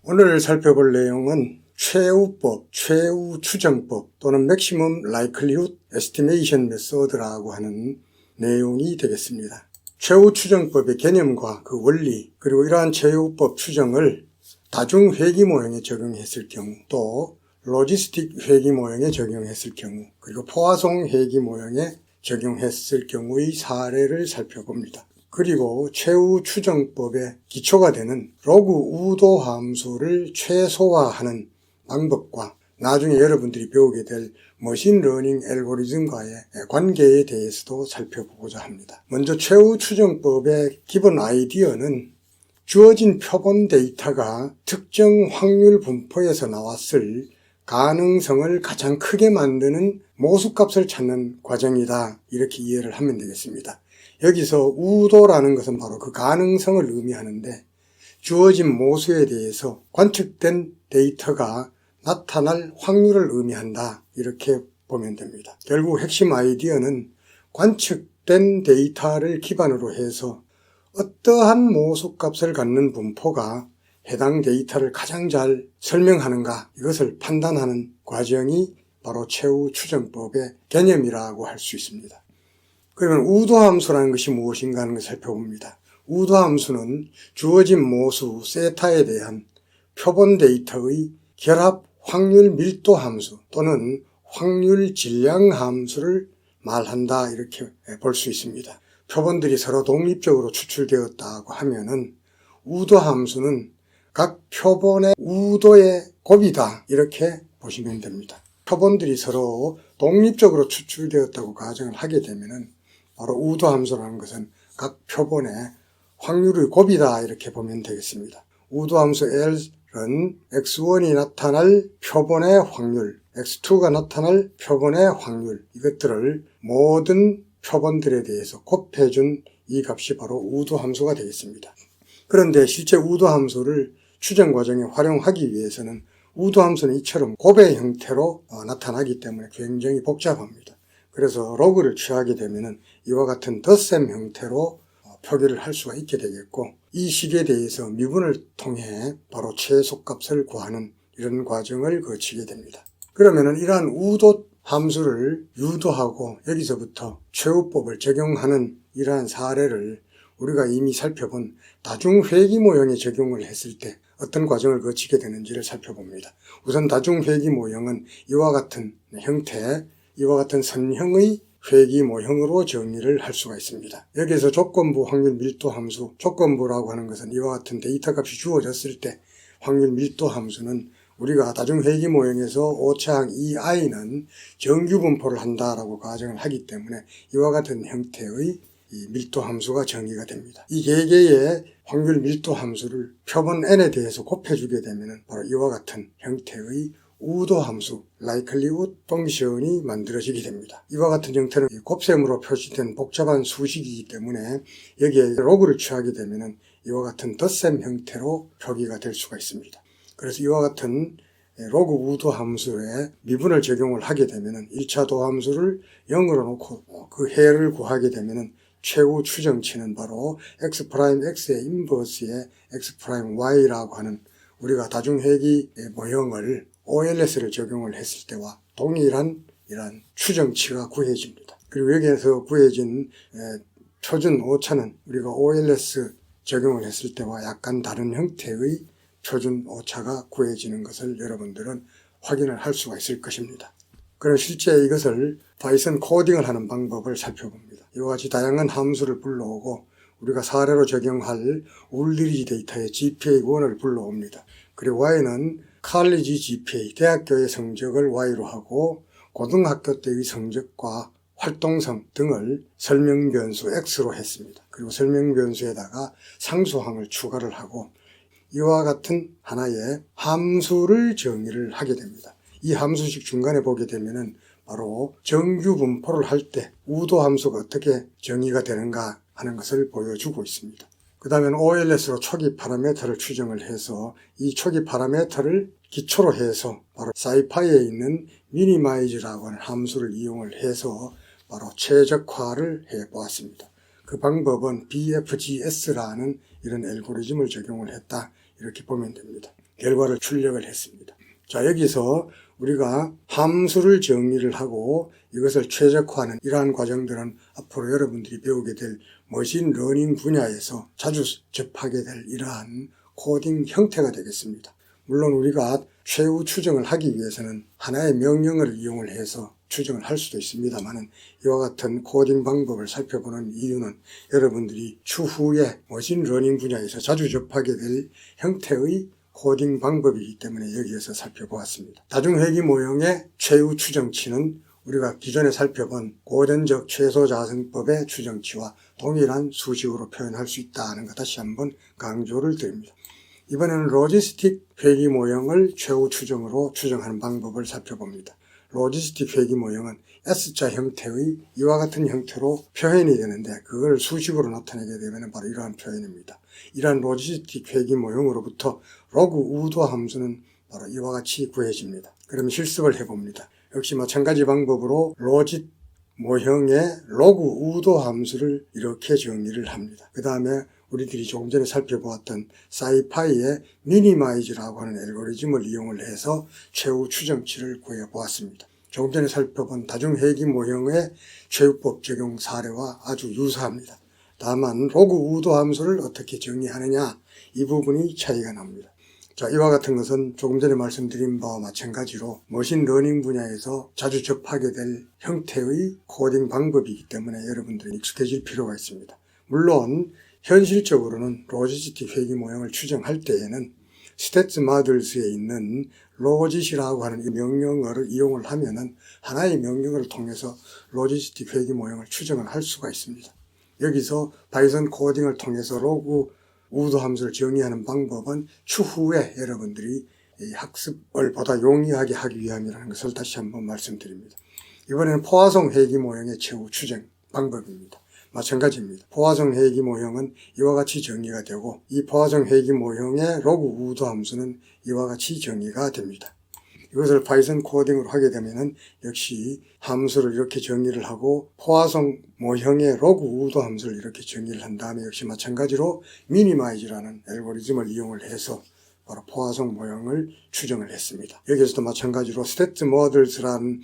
오늘 살펴볼 내용은 최우법, 최우추정법 또는 Maximum Likelihood Estimation Method라고 하는 내용이 되겠습니다. 최우추정법의 개념과 그 원리, 그리고 이러한 최우법 추정을 다중회귀 모형에 적용했을 경우, 또 로지스틱 회귀 모형에 적용했을 경우, 그리고 포화송 회귀 모형에 적용했을 경우의 사례를 살펴봅니다. 그리고 최우추정법의 기초가 되는 로그 우도 함수를 최소화하는 방법과 나중에 여러분들이 배우게 될 머신러닝 알고리즘과의 관계에 대해서도 살펴보고자 합니다. 먼저 최우추정법의 기본 아이디어는 주어진 표본 데이터가 특정 확률 분포에서 나왔을 가능성을 가장 크게 만드는 모수값을 찾는 과정이다, 이렇게 이해를 하면 되겠습니다. 여기서 우도라는 것은 바로 그 가능성을 의미하는데, 주어진 모수에 대해서 관측된 데이터가 나타날 확률을 의미한다, 이렇게 보면 됩니다. 결국 핵심 아이디어는 관측된 데이터를 기반으로 해서 어떠한 모수값을 갖는 분포가 해당 데이터를 가장 잘 설명하는가, 이것을 판단하는 과정이 바로 최우추정법의 개념이라고 할 수 있습니다. 그러면 우도함수라는 것이 무엇인가 하는 것을 살펴봅니다. 우도함수는 주어진 모수 세타에 대한 표본 데이터의 결합 확률 밀도 함수 또는 확률 질량 함수를 말한다, 이렇게 볼 수 있습니다. 표본들이 서로 독립적으로 추출되었다고 하면은 우도함수는 각 표본의 우도의 곱이다, 이렇게 보시면 됩니다. 표본들이 서로 독립적으로 추출되었다고 가정을 하게 되면은 바로 우도함수라는 것은 각 표본의 확률의 곱이다, 이렇게 보면 되겠습니다. 우도함수 L은 X1이 나타날 표본의 확률, X2가 나타날 표본의 확률, 이것들을 모든 표본들에 대해서 곱해준 이 값이 바로 우도함수가 되겠습니다. 그런데 실제 우도함수를 추정 과정에 활용하기 위해서는 우도함수는 이처럼 곱의 형태로 나타나기 때문에 굉장히 복잡합니다. 그래서 로그를 취하게 되면은 이와 같은 덧셈 형태로 표기를 할 수가 있게 되겠고, 이 식에 대해서 미분을 통해 바로 최소값을 구하는 이런 과정을 거치게 됩니다. 그러면은 이러한 우도 함수를 유도하고 여기서부터 최우법을 적용하는 이러한 사례를 우리가 이미 살펴본 다중회귀 모형에 적용을 했을 때 어떤 과정을 거치게 되는지를 살펴봅니다. 우선 다중회귀 모형은 이와 같은 형태, 이와 같은 선형의 회귀 모형으로 정의를 할 수가 있습니다. 여기에서 조건부 확률 밀도 함수, 조건부라고 하는 것은 이와 같은 데이터 값이 주어졌을 때 확률 밀도 함수는 우리가 다중회귀 모형에서 오차항 2i는 정규 분포를 한다라고 가정을 하기 때문에 이와 같은 형태의 이 밀도 함수가 정의가 됩니다. 이 개개의 확률 밀도 함수를 표본 n에 대해서 곱해주게 되면 바로 이와 같은 형태의 우도 함수, likelihood 펑션이 만들어지게 됩니다. 이와 같은 형태는 곱셈으로 표시된 복잡한 수식이기 때문에 여기에 로그를 취하게 되면 이와 같은 덧셈 형태로 표기가 될 수가 있습니다. 그래서 이와 같은 로그 우도 함수에 미분을 적용을 하게 되면 1차 도함수를 0으로 놓고 그 해를 구하게 되면 최후 추정치는 바로 X'X의 인버스의 X'Y라고 하는 우리가 다중회귀 모형을 OLS를 적용을 했을 때와 동일한 이러한 추정치가 구해집니다. 그리고 여기에서 구해진 표준 오차는 우리가 OLS 적용을 했을 때와 약간 다른 형태의 표준 오차가 구해지는 것을 여러분들은 확인을 할 수가 있을 것입니다. 그럼 실제 이것을 파이썬 코딩을 하는 방법을 살펴봅니다. 이와 같이 다양한 함수를 불러오고 우리가 사례로 적용할 울리지 데이터의 GPA1을 불러옵니다. 그리고 Y는 칼리지 GPA, 대학교의 성적을 Y로 하고 고등학교 때의 성적과 활동성 등을 설명변수 X로 했습니다. 그리고 설명변수에다가 상수항을 추가를 하고 이와 같은 하나의 함수를 정의를 하게 됩니다. 이 함수식 중간에 보게 되면은 바로 정규 분포를 할 때 우도 함수가 어떻게 정의가 되는가 하는 것을 보여주고 있습니다. 그 다음에는 OLS로 초기 파라미터를 추정을 해서 이 초기 파라미터를 기초로 해서 바로 사이파이에 있는 미니마이즈라고 하는 함수를 이용을 해서 바로 최적화를 해 보았습니다. 그 방법은 BFGS라는 이런 알고리즘을 적용을 했다, 이렇게 보면 됩니다. 결과를 출력을 했습니다. 자, 여기서 우리가 함수를 정의를 하고 이것을 최적화하는 이러한 과정들은 앞으로 여러분들이 배우게 될 머신러닝 분야에서 자주 접하게 될 이러한 코딩 형태가 되겠습니다. 물론 우리가 최후 추정을 하기 위해서는 하나의 명령어를 이용을 해서 추정을 할 수도 있습니다만 이와 같은 코딩 방법을 살펴보는 이유는 여러분들이 추후에 머신러닝 분야에서 자주 접하게 될 형태의 코딩 방법이기 때문에 여기에서 살펴보았습니다. 다중회귀 모형의 최후 추정치는 우리가 기존에 살펴본 고전적 최소자성법의 추정치와 동일한 수식으로 표현할 수 있다는 것 다시 한번 강조를 드립니다. 이번에는 로지스틱 회귀 모형을 최후 추정으로 추정하는 방법을 살펴봅니다. 로지스틱 회귀 모형은 S자 형태의 이와 같은 형태로 표현이 되는데 그걸 수식으로 나타내게 되면 바로 이러한 표현입니다. 이러한 로지스틱 회귀 모형으로부터 로그 우도 함수는 바로 이와 같이 구해집니다. 그럼 실습을 해봅니다. 역시 마찬가지 방법으로 로짓 모형의 로그 우도 함수를 이렇게 정의를 합니다. 그 다음에 우리들이 조금 전에 살펴보았던 사이파이의 미니마이즈라고 하는 알고리즘을 이용을 해서 최후 추정치를 구해보았습니다. 조금 전에 살펴본 다중회귀 모형의 최후법 적용 사례와 아주 유사합니다. 다만 로그 우도 함수를 어떻게 정의하느냐 이 부분이 차이가 납니다. 자, 이와 같은 것은 조금 전에 말씀드린 바와 마찬가지로 머신러닝 분야에서 자주 접하게 될 형태의 코딩 방법이기 때문에 여러분들이 익숙해질 필요가 있습니다. 물론 현실적으로는 로지스틱 회귀 모형을 추정할 때에는 스태츠 마들스에 있는 로짓이라고 하는 이 명령어를 이용을 하면은 하나의 명령어를 통해서 로지스틱 회귀 모형을 추정을 할 수가 있습니다. 여기서 파이썬 코딩을 통해서 로그 우도 함수를 정의하는 방법은 추후에 여러분들이 이 학습을 보다 용이하게 하기 위함이라는 것을 다시 한번 말씀드립니다. 이번에는 포화성 회귀 모형의 최후 추정 방법입니다. 마찬가지입니다. 포화성 회귀 모형은 이와 같이 정의가 되고 이 포화성 회귀 모형의 로그 우도 함수는 이와 같이 정의가 됩니다. 이것을 파이썬 코딩으로 하게 되면은 역시 함수를 이렇게 정의를 하고 포화성 모형의 로그 우도 함수를 이렇게 정의를 한 다음에 역시 마찬가지로 미니마이즈라는 알고리즘을 이용을 해서 바로 포화성 모형을 추정을 했습니다. 여기에서도 마찬가지로 스태츠 모델스라는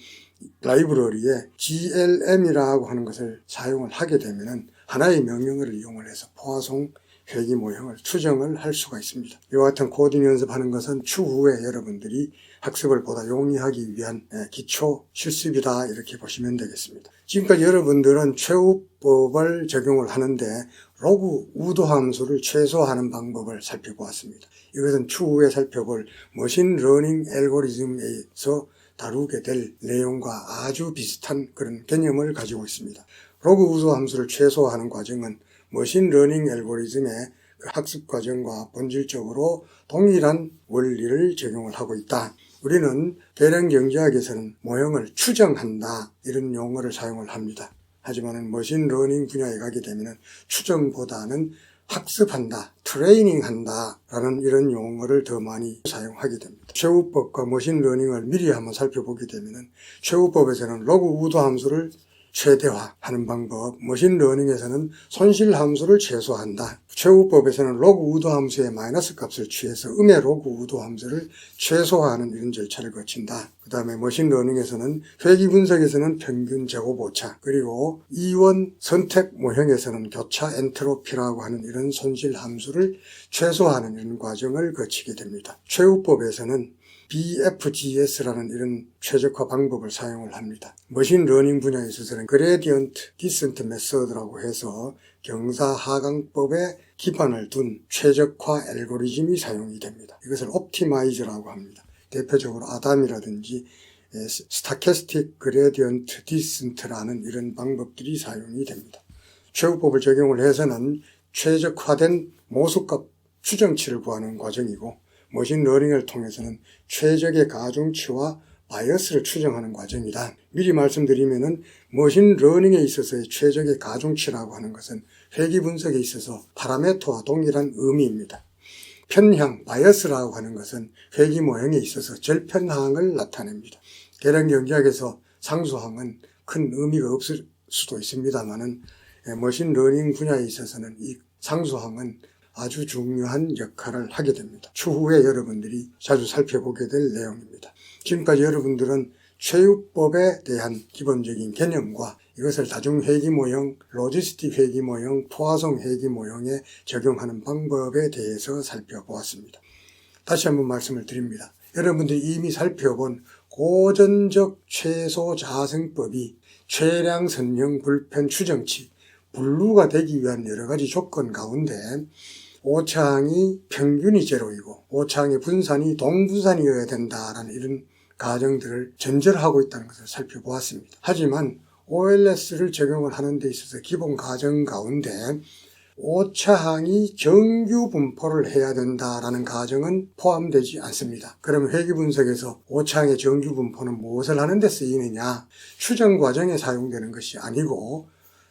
라이브러리에 glm이라고 하는 것을 사용을 하게 되면은 하나의 명령어를 이용을 해서 포화성 회귀 모형을 추정을 할 수가 있습니다. 이와 같은 코딩 연습하는 것은 추후에 여러분들이 학습을 보다 용이하기 위한 기초 실습이다 이렇게 보시면 되겠습니다. 지금까지 여러분들은 최후법을 적용을 하는데 로그 우도 함수를 최소화하는 방법을 살펴보았습니다. 이것은 추후에 살펴볼 머신러닝 알고리즘에서 다루게 될 내용과 아주 비슷한 그런 개념을 가지고 있습니다. 로그 우도 함수를 최소화하는 과정은 머신러닝 알고리즘의 그 학습 과정과 본질적으로 동일한 원리를 적용을 하고 있다. 우리는 계량 경제학에서는 모형을 추정한다 이런 용어를 사용을 합니다. 하지만 머신러닝 분야에 가게 되면 추정보다는 학습한다, 트레이닝한다 라는 이런 용어를 더 많이 사용하게 됩니다. 최후법과 머신러닝을 미리 한번 살펴보게 되면 최후법에서는 로그 우도 함수를 최대화하는 방법, 머신러닝에서는 손실 함수를 최소화한다. 최후법에서는 로그 우도 함수의 마이너스 값을 취해서 음의 로그 우도 함수를 최소화하는 이런 절차를 거친다. 그 다음에 머신러닝에서는 회귀 분석에서는 평균 제곱 오차, 그리고 이원 선택 모형에서는 교차 엔트로피라고 하는 이런 손실 함수를 최소화하는 이런 과정을 거치게 됩니다. 최후법에서는 BFGS라는 이런 최적화 방법을 사용을 합니다. 머신러닝 분야에 있어서는 그레디언트 디센트 메서드라고 해서 경사하강법에 기반을 둔 최적화 알고리즘이 사용이 됩니다. 이것을 옵티마이저라고 합니다. 대표적으로 아담이라든지 스타캐스틱 그레디언트 디센트라는 이런 방법들이 사용이 됩니다. 최후법을 적용을 해서는 최적화된 모수값 추정치를 구하는 과정이고 머신러닝을 통해서는 최적의 가중치와 바이어스를 추정하는 과정이다. 미리 말씀드리면은 머신러닝에 있어서의 최적의 가중치라고 하는 것은 회귀 분석에 있어서 파라미터와 동일한 의미입니다. 편향, 바이어스라고 하는 것은 회귀 모형에 있어서 절편항을 나타냅니다. 계량 경제학에서 상수항은 큰 의미가 없을 수도 있습니다만은 머신러닝 분야에 있어서는 이 상수항은 아주 중요한 역할을 하게 됩니다. 추후에 여러분들이 자주 살펴보게 될 내용입니다. 지금까지 여러분들은 최후법에 대한 기본적인 개념과 이것을 다중회계모형, 로지스틱 회계모형, 포화송 회계모형에 적용하는 방법에 대해서 살펴보았습니다. 다시 한번 말씀을 드립니다. 여러분들이 이미 살펴본 고전적 최소자생법이 최량 선형 불편 추정치, 분류가 되기 위한 여러 가지 조건 가운데 오차항이 평균이 제로이고 오차항의 분산이 동분산이어야 된다라는 이런 가정들을 전제하고 있다는 것을 살펴보았습니다. 하지만 OLS를 적용을 하는 데 있어서 기본 가정 가운데 오차항이 정규 분포를 해야 된다라는 가정은 포함되지 않습니다. 그러면 회계분석에서 오차항의 정규 분포는 무엇을 하는 데 쓰이느냐? 추정 과정에 사용되는 것이 아니고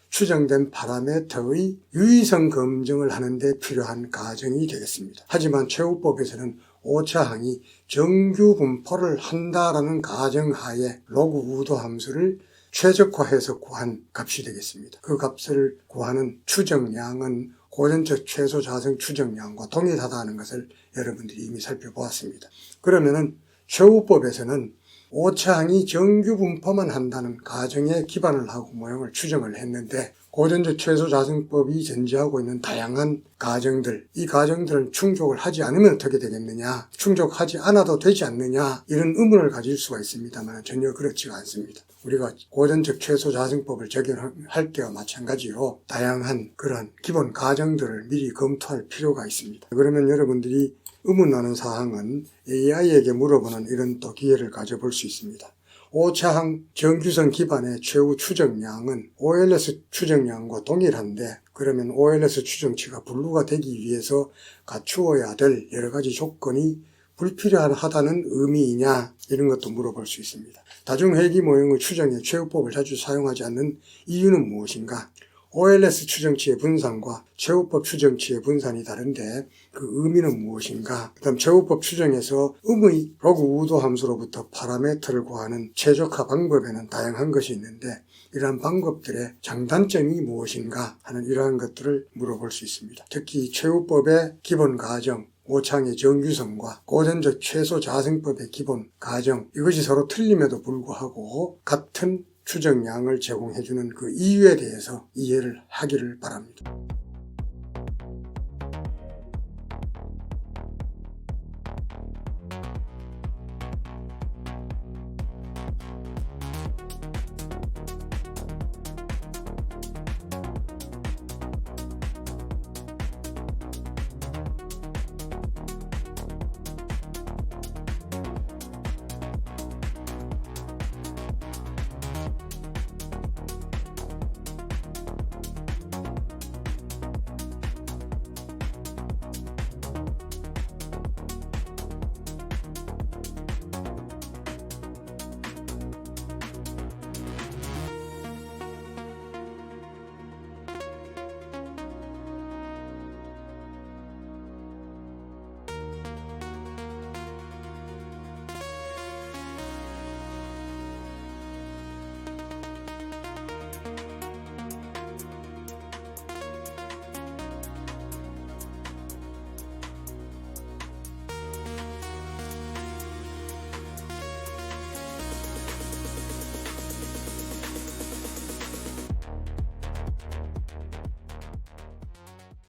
추정된 파라미터의 유의성 검증을 하는 데 필요한 가정이 되겠습니다. 하지만 최후법에서는 오차항이 정규 분포를 한다라는 가정하에 로그 우도 함수를 최적화해서 구한 값이 되겠습니다. 그 값을 구하는 추정량은 고전적 최소자생 추정량과 동일하다는 것을 여러분들이 이미 살펴보았습니다. 그러면은 최후법에서는 오차항이 정규 분포만 한다는 가정에 기반을 하고 모형을 추정을 했는데 고전적 최소자생법이 전제하고 있는 다양한 가정들, 이 가정들을 충족을 하지 않으면 어떻게 되겠느냐, 충족하지 않아도 되지 않느냐, 이런 의문을 가질 수가 있습니다만 전혀 그렇지가 않습니다. 우리가 고전적 최소자생법을 적용할 때와 마찬가지로 다양한 그런 기본 가정들을 미리 검토할 필요가 있습니다. 그러면 여러분들이 의문나는 사항은 AI에게 물어보는 이런 또 기회를 가져볼 수 있습니다. 오차항 정규성 기반의 최후 추정량은 OLS 추정량과 동일한데 그러면 OLS 추정치가 분류가 되기 위해서 갖추어야 될 여러 가지 조건이 불필요하다는 의미이냐, 이런 것도 물어볼 수 있습니다. 다중회계 모형의 추정에 최후법을 자주 사용하지 않는 이유는 무엇인가? OLS 추정치의 분산과 최후법 추정치의 분산이 다른데 그 의미는 무엇인가? 그 다음 최후법 추정에서 음의 로그 우도 함수로부터 파라미터를 구하는 최적화 방법에는 다양한 것이 있는데 이러한 방법들의 장단점이 무엇인가 하는 이러한 것들을 물어볼 수 있습니다. 특히 최후법의 기본 가정, 오차항의 정규성과 고전적 최소자생법의 기본 가정, 이것이 서로 틀림에도 불구하고 같은 추정량을 제공해주는 그 이유에 대해서 이해를 하기를 바랍니다.